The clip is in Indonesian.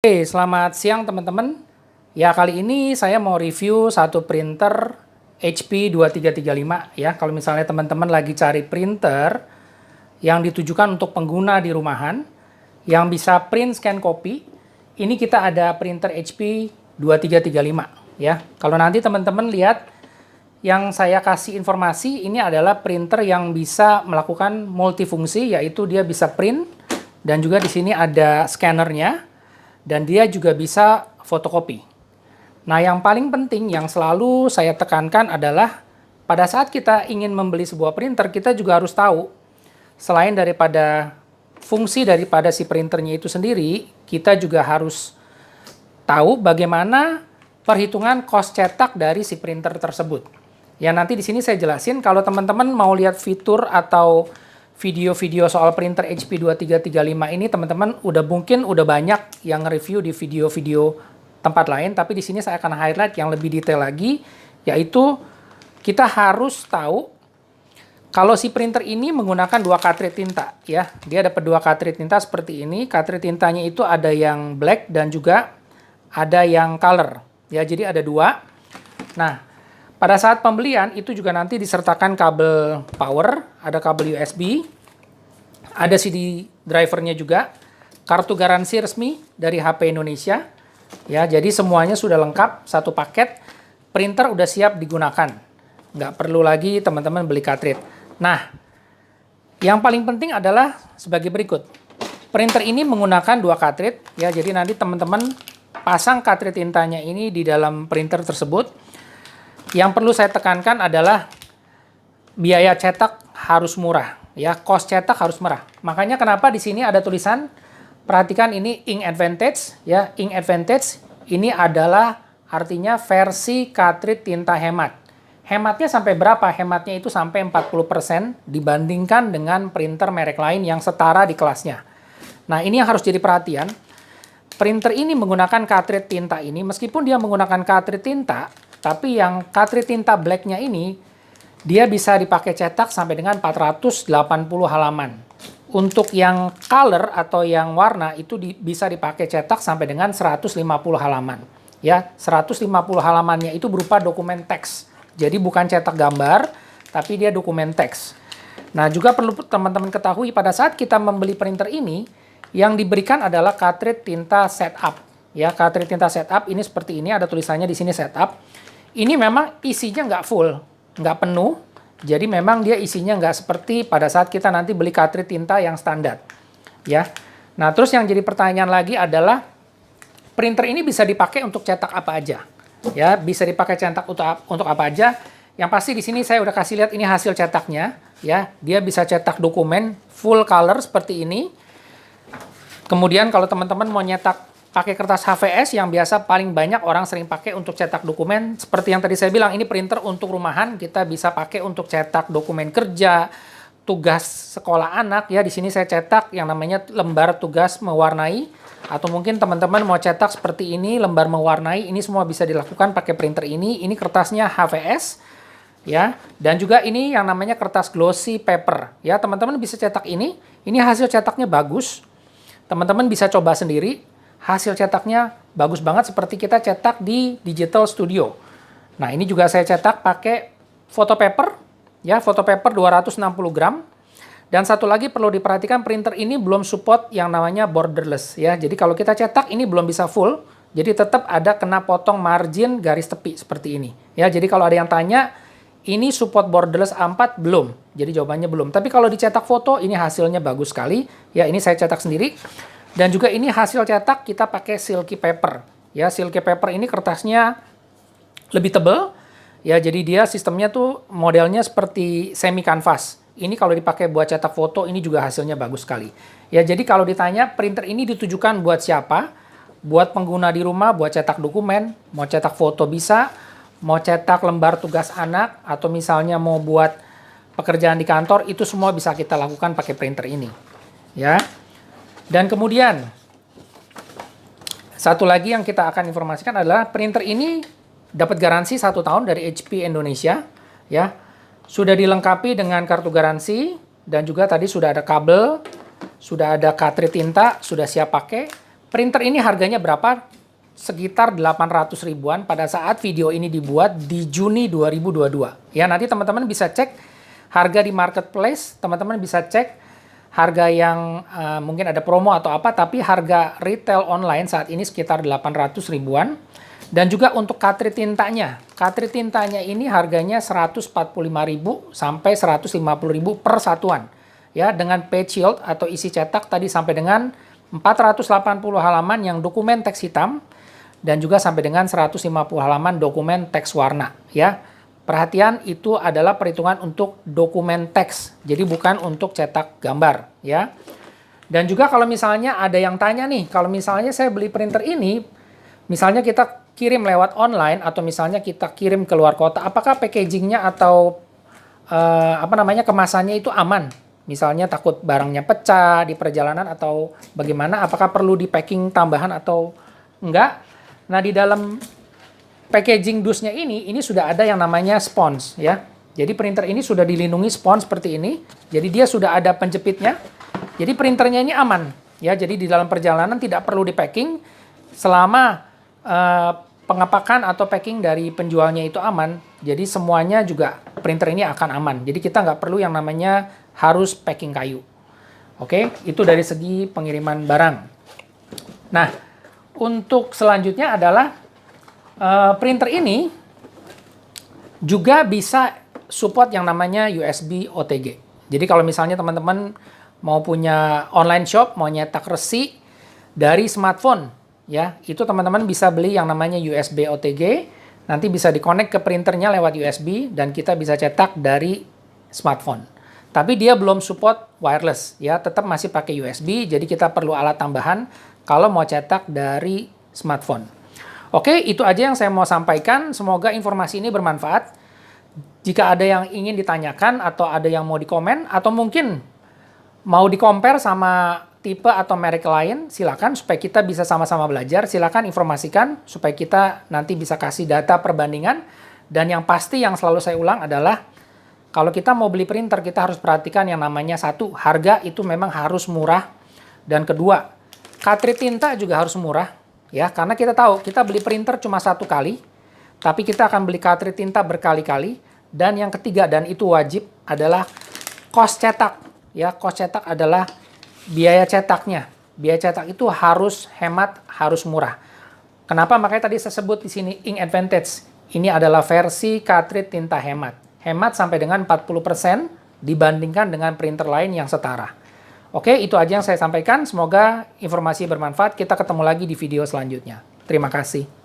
Oke, selamat siang teman-teman. Ya, kali ini saya mau review satu printer HP 2335 ya. Kalau misalnya teman-teman lagi cari printer yang ditujukan untuk pengguna di rumahan yang bisa print scan copy, ini kita ada printer HP 2335 ya. Kalau nanti teman-teman lihat yang saya kasih informasi, ini adalah printer yang bisa melakukan multifungsi, yaitu dia bisa print dan juga di sini ada scannernya dan dia juga bisa fotokopi. Nah, yang paling penting yang selalu saya tekankan adalah pada saat kita ingin membeli sebuah printer, kita juga harus tahu selain daripada fungsi daripada si printernya itu sendiri, kita juga harus tahu bagaimana perhitungan cost cetak dari si printer tersebut. Ya, nanti di sini saya jelasin. Kalau teman-teman mau lihat fitur atau video-video soal printer HP 2335 ini, teman-teman mungkin udah banyak yang review di video-video tempat lain, tapi di sini saya akan highlight yang lebih detail lagi, yaitu kita harus tahu kalau si printer ini menggunakan dua cartridge tinta ya. Dia dapat dua cartridge tinta seperti ini. Cartridge tintanya itu ada yang black dan juga ada yang color. Ya, jadi ada dua. Nah, pada saat pembelian itu juga nanti disertakan kabel power, ada kabel USB, ada CD drivernya juga, kartu garansi resmi dari HP Indonesia. Ya, jadi semuanya sudah lengkap, satu paket, printer udah siap digunakan. Nggak perlu lagi teman-teman beli cartridge. Nah, yang paling penting adalah sebagai berikut. Printer ini menggunakan dua cartridge, ya, jadi nanti teman-teman pasang cartridge tintanya ini di dalam printer tersebut. Yang perlu saya tekankan adalah biaya cetak harus murah, ya, cost cetak harus murah. Makanya kenapa di sini ada tulisan, perhatikan ini ink advantage, ya, ink advantage ini adalah artinya versi cartridge tinta hemat. Hematnya sampai berapa? Hematnya itu sampai 40% dibandingkan dengan printer merek lain yang setara di kelasnya. Nah, ini yang harus jadi perhatian. Printer ini menggunakan cartridge tinta ini, meskipun dia menggunakan cartridge tinta, tapi yang cartridge tinta blacknya ini, dia bisa dipakai cetak sampai dengan 480 halaman. Untuk yang color atau yang warna itu bisa dipakai cetak sampai dengan 150 halaman. Ya, 150 halamannya itu berupa dokumen teks. Jadi bukan cetak gambar, tapi dia dokumen teks. Nah, juga perlu teman-teman ketahui pada saat kita membeli printer ini, yang diberikan adalah cartridge tinta setup. Ya, cartridge tinta setup ini seperti ini, ada tulisannya di sini setup. Ini memang isinya nggak full, nggak penuh. Jadi memang dia isinya nggak seperti pada saat kita nanti beli cartridge tinta yang standar. Ya. Nah, terus yang jadi pertanyaan lagi adalah printer ini bisa dipakai untuk cetak apa aja? Ya, bisa dipakai cetak untuk apa aja? Yang pasti di sini saya udah kasih lihat ini hasil cetaknya. Ya, dia bisa cetak dokumen full color seperti ini. Kemudian kalau teman-teman mau nyetak pakai kertas HVS yang biasa paling banyak orang sering pakai untuk cetak dokumen, seperti yang tadi saya bilang, ini printer untuk rumahan, kita bisa pakai untuk cetak dokumen kerja, tugas sekolah anak, ya. Di sini saya cetak yang namanya lembar tugas mewarnai, atau mungkin teman-teman mau cetak seperti ini, lembar mewarnai, ini semua bisa dilakukan pakai printer ini. Ini kertasnya HVS, ya, dan juga ini yang namanya kertas glossy paper, ya. Teman-teman bisa cetak ini hasil cetaknya bagus. Teman-teman bisa coba sendiri. Hasil cetaknya bagus banget seperti kita cetak di Digital Studio. Nah, ini juga saya cetak pakai photo paper, ya, photo paper 260 gram. Dan satu lagi perlu diperhatikan, printer ini belum support yang namanya borderless, ya. Jadi kalau kita cetak ini belum bisa full, jadi tetap ada kena potong margin garis tepi seperti ini. Ya, jadi kalau ada yang tanya, ini support borderless A4 belum? Jadi jawabannya belum. Tapi kalau dicetak foto, ini hasilnya bagus sekali. Ya, ini saya cetak sendiri. Dan juga ini hasil cetak kita pakai silky paper. Ya, silky paper ini kertasnya lebih tebal. Ya, jadi dia sistemnya tuh modelnya seperti semi canvas. Ini kalau dipakai buat cetak foto, ini juga hasilnya bagus sekali. Ya, jadi kalau ditanya printer ini ditujukan buat siapa? Buat pengguna di rumah, buat cetak dokumen, mau cetak foto bisa, mau cetak lembar tugas anak, atau misalnya mau buat pekerjaan di kantor, itu semua bisa kita lakukan pakai printer ini. Ya. Dan kemudian, satu lagi yang kita akan informasikan adalah printer ini dapat garansi 1 tahun dari HP Indonesia. Ya. Sudah dilengkapi dengan kartu garansi, dan juga tadi sudah ada kabel, sudah ada cartridge tinta, sudah siap pakai. Printer ini harganya berapa? Sekitar 800 ribuan pada saat video ini dibuat di Juni 2022. Ya, nanti teman-teman bisa cek harga di marketplace, teman-teman bisa cek harga yang mungkin ada promo atau apa, tapi harga retail online saat ini sekitar 800 ribuan. Dan juga untuk cartridge tintanya ini harganya 145.000 sampai 150.000 per satuan. Ya, dengan page shield atau isi cetak tadi sampai dengan 480 halaman yang dokumen teks hitam dan juga sampai dengan 150 halaman dokumen teks warna, ya. Perhatian, itu adalah perhitungan untuk dokumen teks, jadi bukan untuk cetak gambar, ya. Dan juga kalau misalnya ada yang tanya nih, kalau misalnya saya beli printer ini, misalnya kita kirim lewat online atau misalnya kita kirim ke luar kota, apakah packagingnya atau kemasannya itu aman? Misalnya takut barangnya pecah di perjalanan atau bagaimana, apakah perlu di packing tambahan atau enggak? Nah, di dalam packaging dusnya ini sudah ada yang namanya spons, ya. Jadi printer ini sudah dilindungi spons seperti ini. Jadi dia sudah ada penjepitnya. Jadi printernya ini aman, ya. Jadi di dalam perjalanan tidak perlu di packing selama pengepakan atau packing dari penjualnya itu aman. Jadi semuanya juga printer ini akan aman. Jadi kita nggak perlu yang namanya harus packing kayu. Oke, itu dari segi pengiriman barang. Nah, untuk selanjutnya adalah printer ini juga bisa support yang namanya USB OTG. Jadi kalau misalnya teman-teman mau punya online shop, mau nyetak resi dari smartphone, ya, itu teman-teman bisa beli yang namanya USB OTG. Nanti bisa dikonek ke printernya lewat USB dan kita bisa cetak dari smartphone. Tapi dia belum support wireless, ya, tetap masih pakai USB, jadi kita perlu alat tambahan kalau mau cetak dari smartphone. Oke, itu aja yang saya mau sampaikan. Semoga informasi ini bermanfaat. Jika ada yang ingin ditanyakan atau ada yang mau dikomen atau mungkin mau di-compare sama tipe atau merek lain, silakan supaya kita bisa sama-sama belajar. Silakan informasikan supaya kita nanti bisa kasih data perbandingan. Dan yang pasti yang selalu saya ulang adalah kalau kita mau beli printer, kita harus perhatikan yang namanya satu, harga itu memang harus murah. Dan kedua, cartridge tinta juga harus murah. Ya, karena kita tahu, kita beli printer cuma satu kali, tapi kita akan beli cartridge tinta berkali-kali. Dan yang ketiga, dan itu wajib, adalah cost cetak. Ya, cost cetak adalah biaya cetaknya. Biaya cetak itu harus hemat, harus murah. Kenapa? Makanya tadi saya sebut di sini Ink Advantage. Ini adalah versi cartridge tinta hemat. Hemat sampai dengan 40% dibandingkan dengan printer lain yang setara. Oke, itu aja yang saya sampaikan. Semoga informasi bermanfaat. Kita ketemu lagi di video selanjutnya. Terima kasih.